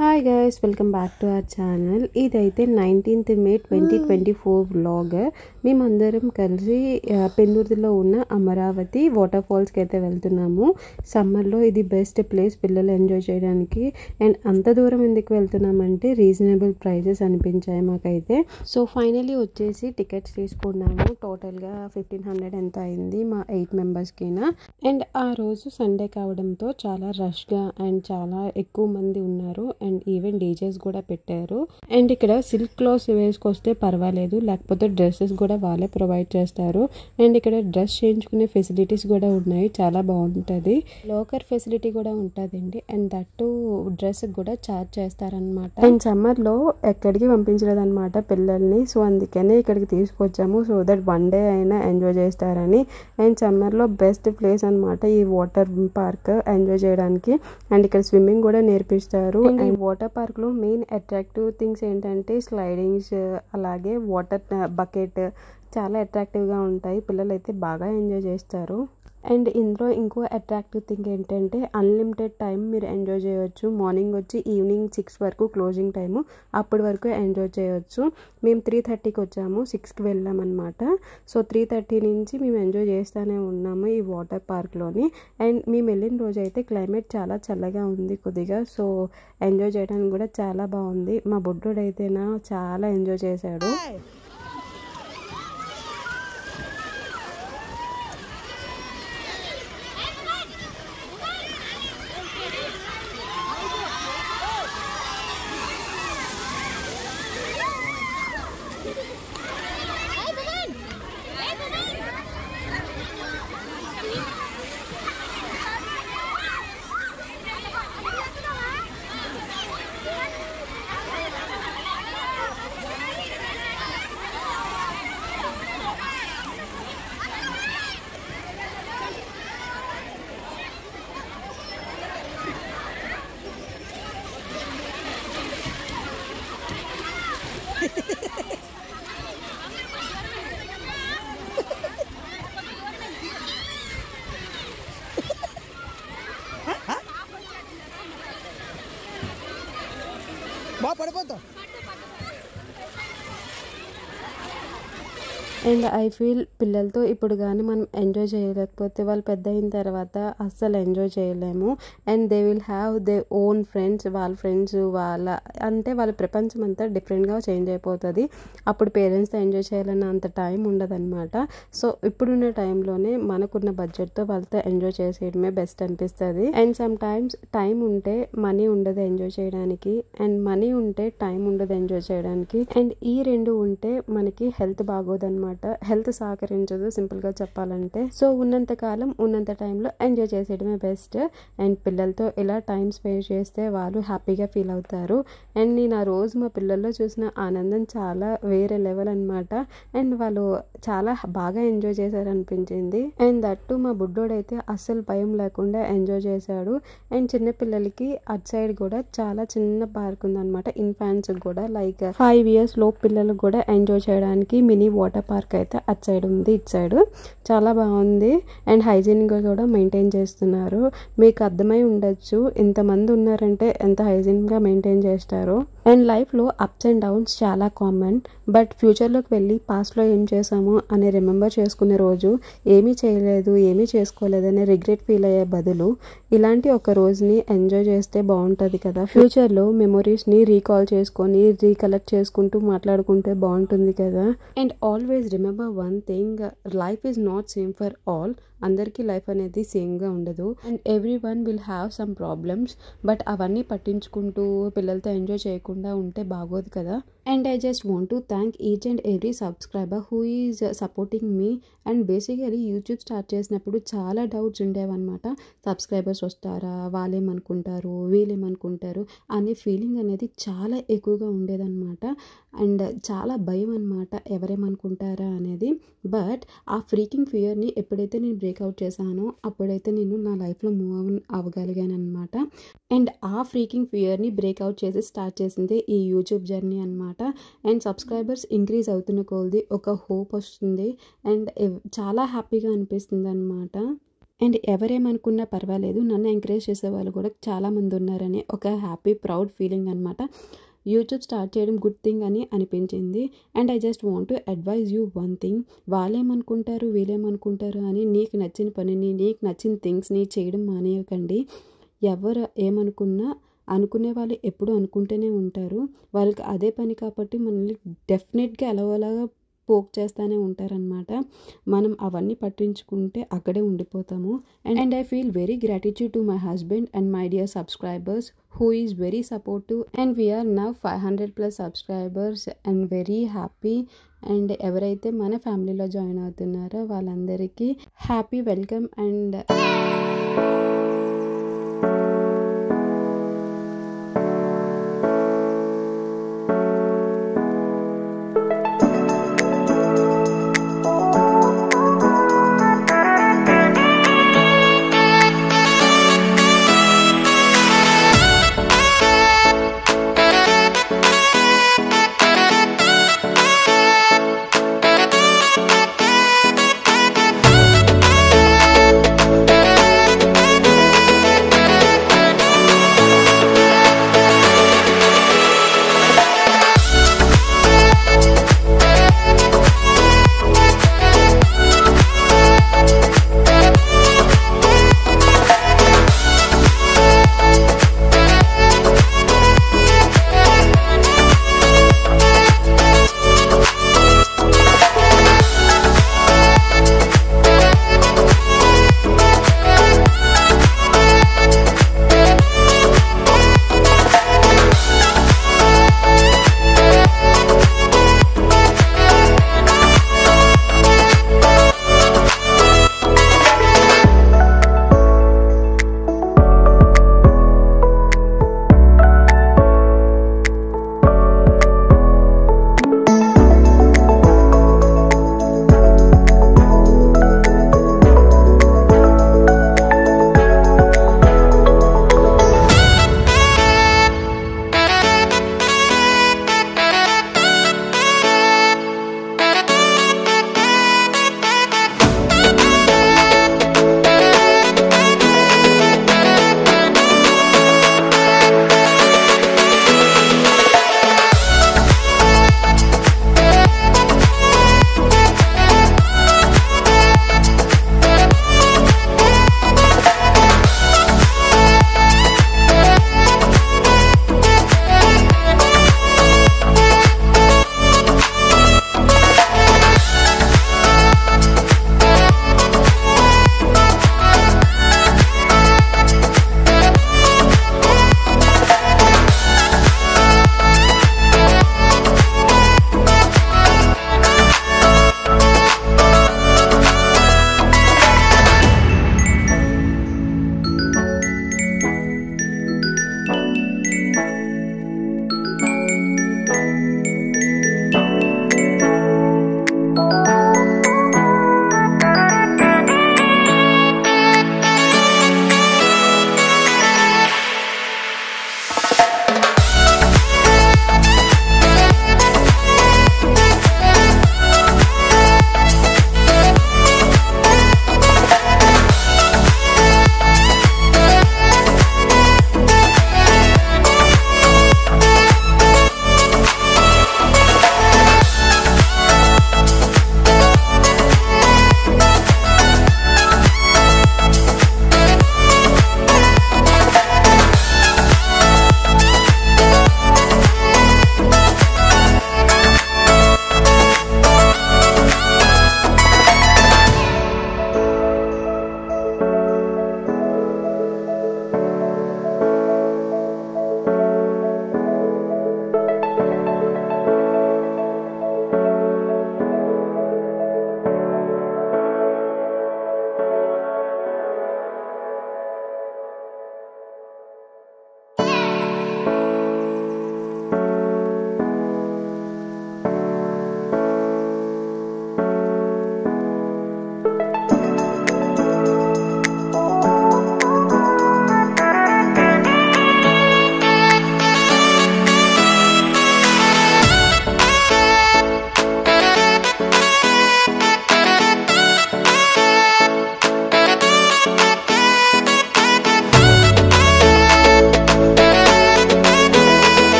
Hi guys, welcome back to our channel. ఇదైతే 19th May 2024 vlog. మేమందరం కలిసి పెందుర్తిలో ఉన్న అమరావతి వాటర్ ఫాల్స్కి అయితే వెళ్తున్నాము. సమ్మర్లో ఇది బెస్ట్ ప్లేస్ పిల్లలు ఎంజాయ్ చేయడానికి. అండ్ అంత దూరం ఎందుకు వెళ్తున్నామంటే రీజనబుల్ ప్రైజెస్ అనిపించాయి మాకైతే. సో ఫైనలీ వచ్చేసి టికెట్స్ తీసుకున్నాము. టోటల్గా 1500 ఎంత అయింది మా 8 మెంబర్స్కినా. అండ్ ఆ రోజు సండే కావడంతో చాలా రష్గా అండ్ చాలా ఎక్కువ మంది ఉన్నారు. అండ్ ఈవెన్ డీజేస్ కూడా పెట్టారు. అండ్ ఇక్కడ సిల్క్ క్లాత్స్ వేసుకొస్తే పర్వాలేదు, లేకపోతే డ్రెస్సెస్ కూడా వాళ్ళే ప్రొవైడ్ చేస్తారు. అండ్ ఇక్కడ డ్రెస్ చేయించుకునే ఫెసిలిటీస్ కూడా ఉన్నాయి, చాలా బాగుంటుంది. లోకర్ ఫెసిలిటీ కూడా ఉంటుందండి. అండ్ దట్టు డ్రెస్ కూడా ఛార్జ్ చేస్తారనమాట. అండ్ సమ్మర్లో ఎక్కడికి పంపించలేదు అనమాట పిల్లల్ని. సో అందుకనే ఇక్కడికి తీసుకొచ్చాము, సో దట్ వన్ డే అయినా ఎంజాయ్ చేస్తారని. అండ్ సమ్మర్లో బెస్ట్ ప్లేస్ అనమాట ఈ వాటర్ పార్క్ ఎంజాయ్ చేయడానికి. అండ్ ఇక్కడ స్విమ్మింగ్ కూడా నేర్పిస్తారు. అండ్ వాటర్ పార్క్ లో మెయిన్ అట్రాక్టివ్ థింగ్స్ ఏంటంటే స్లైడింగ్స్, అలాగే వాటర్ బకెట్ చాలా అట్రాక్టివ్ గా ఉంటాయి. పిల్లలు అయితే బాగా ఎంజాయ్ చేస్తారు. అండ్ ఇందులో ఇంకో అట్రాక్టివ్ థింగ్ ఏంటంటే అన్లిమిటెడ్ టైం మీరు ఎంజాయ్ చేయవచ్చు. మార్నింగ్ వచ్చి ఈవినింగ్ 6 వరకు క్లోజింగ్ టైము, అప్పటి వరకు ఎంజాయ్ చేయవచ్చు. మేము 3:30కి వచ్చాము, 6కి వెళ్ళామన్నమాట. సో 3:30 నుంచి మేము ఎంజాయ్ చేస్తూనే ఉన్నాము ఈ వాటర్ పార్క్లోని. అండ్ మేము వెళ్ళిన రోజు అయితే క్లైమేట్ చాలా చల్లగా ఉంది కొద్దిగా. సో ఎంజాయ్ చేయడానికి కూడా చాలా బాగుంది. మా బుడ్డోడు అయితేనా చాలా ఎంజాయ్ చేశాడు. పడిపోతాం. అండ్ ఐ ఫీల్ పిల్లలతో ఇప్పుడు కానీ మనం ఎంజాయ్ చేయలేకపోతే వాళ్ళు పెద్ద అయిన తర్వాత అస్సలు ఎంజాయ్ చేయలేము. And they will have they own friends. వాళ్ళ ఫ్రెండ్స్ అంటే వాళ్ళ ప్రపంచం అంతా డిఫరెంట్గా చేంజ్ అయిపోతుంది. అప్పుడు పేరెంట్స్తో ఎంజాయ్ చేయాలన్న అంత టైం ఉండదన్నమాట. సో ఇప్పుడున్న టైంలోనే మనకున్న బడ్జెట్తో వాళ్ళతో ఎంజాయ్ చేసేయడమే బెస్ట్ అనిపిస్తుంది. అండ్ సమ్ టైమ్స్ టైం ఉంటే మనీ ఉండదు ఎంజాయ్ చేయడానికి, అండ్ మనీ ఉంటే టైం ఉండదు ఎంజాయ్ చేయడానికి. అండ్ ఈ రెండు ఉంటే మనకి హెల్త్ బాగోదన్నమాట. హెల్త్ సహకరించదు సింపుల్గా చెప్పాలంటే. సో ఉన్నంత కాలం ఉన్నంత టైంలో ఎంజాయ్ చేసేయడమే బెస్ట్. అండ్ పిల్లలతో ఇలా టైం స్పెండ్ చేస్తే వాళ్ళు హ్యాపీగా ఫీల్ అవుతారు. అండ్ నేను ఆ రోజు మా పిల్లల్లో చూసిన ఆనందం చాలా వేరే లెవెల్ అనమాట. అండ్ వాళ్ళు చాలా బాగా ఎంజాయ్ చేశారనిపించింది. అండ్ దట్టు మా బుడ్డోడైతే అస్సలు భయం లేకుండా ఎంజాయ్ చేశాడు. అండ్ చిన్నపిల్లలకి అటు సైడ్ కూడా చాలా చిన్న పార్క్ ఉందన్నమాట. ఇన్ఫాంట్స్ కూడా లైక్ 5 years లోపు పిల్లలకు కూడా ఎంజాయ్ చేయడానికి మినీ వాటర్ పార్క్ అయితే అటు సైడ్ ఉంది. ఇటు సైడ్ చాలా బాగుంది. అండ్ హైజీన్గా కూడా మెయింటైన్ చేస్తున్నారు. మీకు అర్థమై ఉండొచ్చు ఇంతమంది ఉన్నారంటే ఎంత హైజీన్గా మెయింటైన్ చేస్తారు. అండ్ లైఫ్లో అప్స్ అండ్ డౌన్స్ చాలా కామన్. బట్ ఫ్యూచర్లోకి వెళ్ళి పాస్ట్లో ఏం చేసాము అని రిమెంబర్ చేసుకునే రోజు ఏమీ చేయలేదు, ఏమీ చేసుకోలేదని రిగ్రెట్ ఫీల్ అయ్యే బదులు ఇలాంటి ఒక రోజుని ఎంజాయ్ చేస్తే బాగుంటుంది కదా. ఫ్యూచర్లో మెమొరీస్ని రీకాల్ చేసుకొని రీకలెక్ట్ చేసుకుంటూ మాట్లాడుకుంటే బాగుంటుంది కదా. And always remember one thing, life is not same for all. అందరికీ లైఫ్ అనేది సేమ్గా ఉండదు. And every one will have some problems. But అవన్నీ పట్టించుకుంటూ పిల్లలతో ఎంజాయ్ చేయకుండా ఉంటే బాగోదు కదా. And I just want to thank each and every subscriber who is supporting me. And basically YouTube start చేసినప్పుడు చాలా డౌట్స్ ఉండేవన్నమాట. సబ్స్క్రైబర్స్ వస్తారా, వాళ్ళేమనుకుంటారు, వీళ్ళేమనుకుంటారు అనే ఫీలింగ్ అనేది చాలా ఎక్కువగా ఉండేదన్నమాట. అండ్ చాలా భయం అనమాట ఎవరేమనుకుంటారా అనేది. బట్ ఆ ఫ్రీకింగ్ ఫియర్ని ఎప్పుడైతే నేను బ్రేక్అవుట్ చేశానో అప్పుడైతే నేను నా లైఫ్లో మూవ్ అవ్వగలిగాను అనమాట. అండ్ ఆ ఫ్రీకింగ్ ఫియర్ని బ్రేక్అవుట్ చేసి స్టార్ట్ చేసింది ఈ యూట్యూబ్ జర్నీ అనమాట. అండ్ సబ్స్క్రైబర్స్ ఇంక్రీజ్ అవుతున్న కొలది ఒక హోప్ వస్తుంది. అండ్ చాలా హ్యాపీగా అనిపిస్తుంది అనమాట. అండ్ ఎవరేమనుకున్నా పర్వాలేదు, నన్ను ఎంకరేజ్ చేసే వాళ్ళు కూడా చాలామంది ఉన్నారని ఒక హ్యాపీ ప్రౌడ్ ఫీలింగ్ అనమాట. యూట్యూబ్ స్టార్ట్ చేయడం గుడ్ థింగ్ అని అనిపించింది. And I just want to advise you one thing. వాళ్ళేమనుకుంటారు వీళ్ళేమనుకుంటారు అని నీకు నచ్చిన పనిని, నీకు నచ్చిన థింగ్స్ని చేయడం మానేయకండి. ఎవరు ఏమనుకున్నా అనుకునే వాళ్ళు ఎప్పుడూ అనుకుంటూనే ఉంటారు. వాళ్ళకి అదే పని కాబట్టి మనల్ని డెఫినెట్గా ఎలాగోలాగా పోక్ చేస్తూనే ఉంటారనమాట. మనం అవన్నీ పట్టించుకుంటే అక్కడే ఉండిపోతాము. And I feel very gratitude to my husband and my dear subscribers who is very supportive, and we are now 500+ subscribers and very happy. And ఎవరైతే మన ఫ్యామిలీలో జాయిన్ అవుతున్నారో వాళ్ళందరికీ happy welcome. And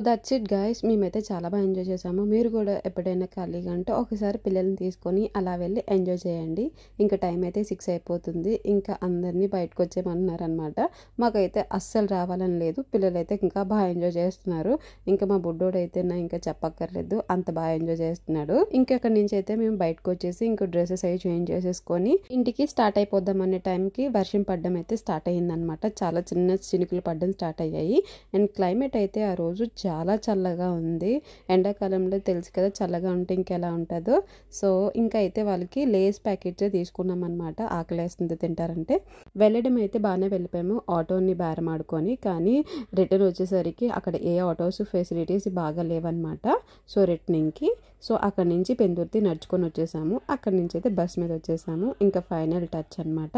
that's it guys, మేమైతే చాలా బాగా enjoy చేసాము. మీరు కూడా ఎప్పుడైనా ఖాళీగా ఉంటే ఒకసారి పిల్లల్ని తీసుకొని అలా వెళ్ళి ఎంజాయ్ చేయండి. ఇంకా టైం అయితే 6 అయిపోతుంది. ఇంకా అందరినీ బయటకు వచ్చేయమన్నారనమాట. మాకైతే అస్సలు రావాలని లేదు. పిల్లలైతే ఇంకా బాగా ఎంజాయ్ చేస్తున్నారు. ఇంకా మా బుడ్డోడైతే ఇంకా చెప్పక్కర్లేదు, అంత బాగా ఎంజాయ్ చేస్తున్నాడు. ఇంకా అక్కడి నుంచి అయితే మేము బయటకు వచ్చేసి ఇంకా డ్రెస్సెస్ అవి చేంజ్ చేసేసుకొని ఇంటికి స్టార్ట్ అయిపోద్దాం అనే టైంకి వర్షం పడడం అయితే స్టార్ట్ అయ్యిందనమాట. చాలా చిన్న చినుకులు పడడం స్టార్ట్ అయ్యాయి. అండ్ క్లైమేట్ అయితే ఆ రోజు చాలా చల్లగా ఉంది. ఎండాకాలంలో తెలుసు కదా చల్లగా ఉంటే ఇంకెలా ఉంటుందో. సో ఇంకా అయితే వాళ్ళకి లేస్ ప్యాకెట్స్ తీసుకున్నాం అనమాట. ఆకలేస్తుంది తింటారంటే. వెళ్ళడం అయితే బాగానే వెళ్ళిపోయాము ఆటోని బేరం ఆడుకొని. కానీ రిటర్న్ వచ్చేసరికి అక్కడ ఏ ఆటోస్ ఫెసిలిటీస్ బాగా లేవన్నమాట. సో రిటర్నింగ్కి అక్కడి నుంచి పెందుర్తి నడుచుకొని వచ్చేసాము. అక్కడి నుంచి అయితే బస్ మీద వచ్చేసాము. ఇంకా ఫైనల్ టచ్ అనమాట.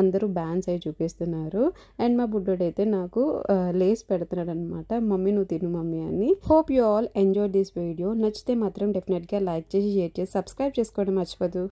అందరూ బ్యాన్స్ అవి చూపిస్తున్నారు. అండ్ మా బుడ్డోడైతే నాకు లేస్ పెడుతున్నాడు అనమాట. మమ్మీ నువ్వు తిను మమ్మీ అని. Hope you all enjoy this video. నచ్చితే మాత్రం డెఫినెట్గా లైక్ చేసి షేర్ చేసి సబ్స్క్రైబ్ చేసుకోవడం మర్చిపోదు.